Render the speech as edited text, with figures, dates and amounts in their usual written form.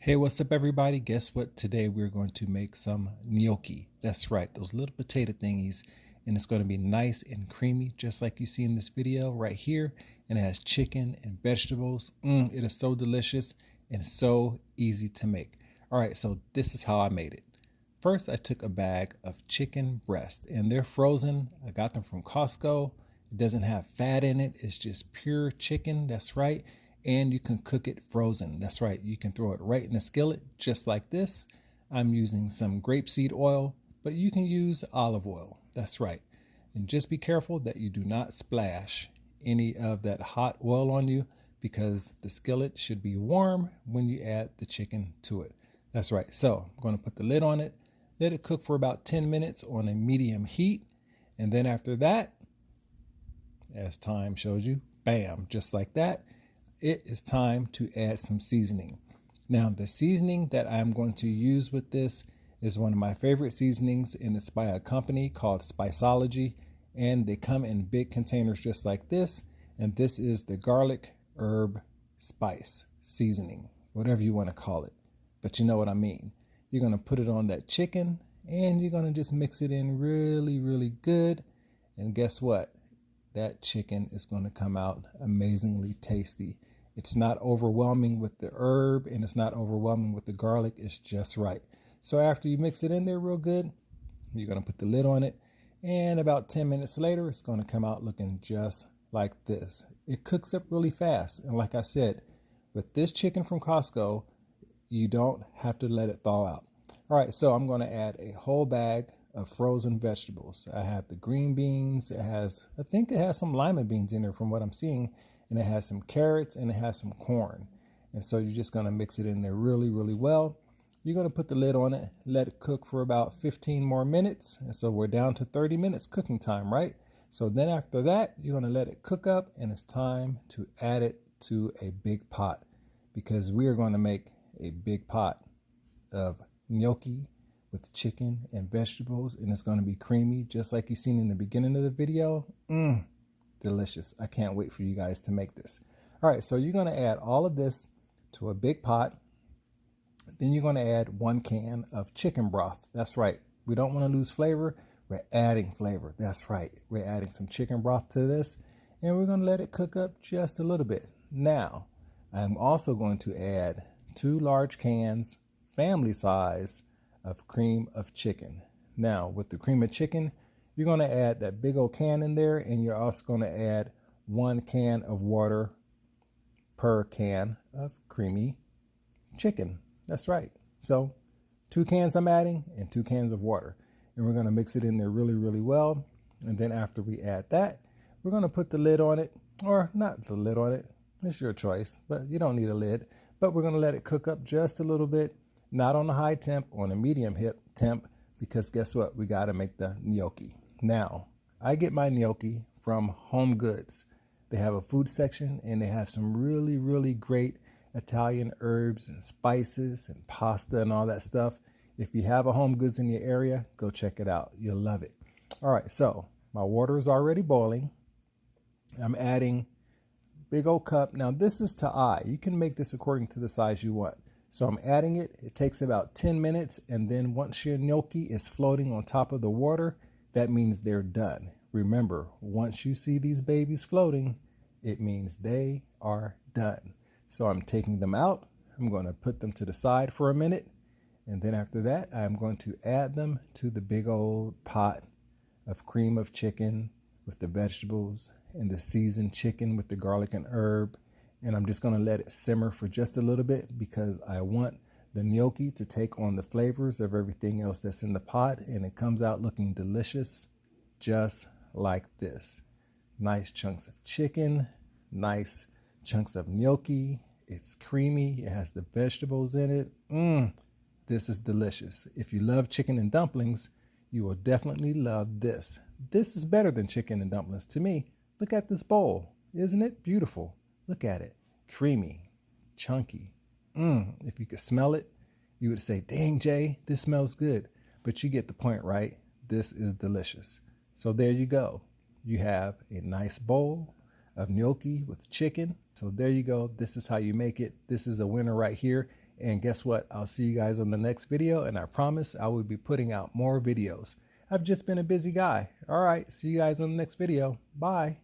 Hey, what's up, everybody? Guess what? Today we're going to make some gnocchi. That's right, those little potato thingies. And it's going to be nice and creamy, just like you see in this video right here. And it has chicken and vegetables. It is so delicious and so easy to make. All right, so this is how I made it. First, I took a bag of chicken breast, and they're frozen. I got them from Costco. It doesn't have fat in it. It's just pure chicken. That's right. And you can cook it frozen. That's right. You can throw it right in the skillet just like this. I'm using some grapeseed oil, but you can use olive oil. That's right. And just be careful that you do not splash any of that hot oil on you, because the skillet should be warm when you add the chicken to it. That's right. So I'm going to put the lid on it, let it cook for about 10 minutes on a medium heat. And then after that, as time shows you, bam, just like that, it is time to add some seasoning. Now, the seasoning that I'm going to use with this is one of my favorite seasonings, and it's by a company called Spiceology, and they come in big containers just like this. And this is the garlic herb spice seasoning, whatever you want to call it, but you know what I mean. You're going to put it on that chicken, and you're going to just mix it in really, really good. And guess what? That chicken is going to come out amazingly tasty. It's not overwhelming with the herb, and it's not overwhelming with the garlic. It's just right. So after you mix it in there real good, you're going to put the lid on it. And about 10 minutes later, it's going to come out looking just like this. It cooks up really fast. And like I said, with this chicken from Costco, you don't have to let it thaw out. All right, so I'm going to add a whole bag of frozen vegetables. I have the green beans. I think it has some lima beans in there from what I'm seeing. And it has some carrots, and it has some corn. And so you're just going to mix it in there really, really well. You're going to put the lid on it, let it cook for about 15 more minutes. And so we're down to 30 minutes cooking time, right? So then after that, you're going to let it cook up, and it's time to add it to a big pot, because we are going to make a big pot of gnocchi with chicken and vegetables, and it's going to be creamy, just like you've seen in the beginning of the video. Delicious. I can't wait for you guys to make this. All right, so you're going to add all of this to a big pot. Then you're going to add 1 can of chicken broth. That's right. We don't want to lose flavor. We're adding flavor. That's right. We're adding some chicken broth to this, and we're going to let it cook up just a little bit. Now, I'm also going to add 2 large cans, family size, of cream of chicken. Now, with the cream of chicken, you're going to add that big old can in there, and you're also going to add 1 can of water per can of creamy chicken. That's right. So 2 cans I'm adding, and 2 cans of water. And we're going to mix it in there really, really well. And then after we add that, we're going to put the lid on it, or not the lid on it. It's your choice, but you don't need a lid. But we're going to let it cook up just a little bit, not on a high temp, on a medium temp, because guess what? We got to make the gnocchi. Now, I get my gnocchi from Home Goods. They have a food section, and they have some really, really great Italian herbs and spices and pasta and all that stuff. If you have a Home Goods in your area, go check it out. You'll love it. All right, so my water is already boiling. I'm adding big old cup. Now, this is to eye. You can make this according to the size you want. So I'm adding it. It takes about 10 minutes, and then once your gnocchi is floating on top of the water, that means they're done. Remember, once you see these babies floating, it means they are done. So I'm taking them out. I'm going to put them to the side for a minute. And then after that, I'm going to add them to the big old pot of cream of chicken with the vegetables and the seasoned chicken with the garlic and herb. And I'm just going to let it simmer for just a little bit, because I want the gnocchi to take on the flavors of everything else that's in the pot, and it comes out looking delicious just like this. Nice chunks of chicken, nice chunks of gnocchi. It's creamy. It has the vegetables in it. This is delicious. If you love chicken and dumplings, you will definitely love this. This is better than chicken and dumplings to me. Look at this bowl. Isn't it beautiful? Look at it. Creamy, chunky. If you could smell it, you would say, dang, Jay, this smells good. But you get the point, right? This is delicious. So there you go. You have a nice bowl of gnocchi with chicken. So there you go. This is how you make it. This is a winner right here. And guess what? I'll see you guys on the next video, and I promise I will be putting out more videos. I've just been a busy guy. All right, see you guys on the next video. Bye.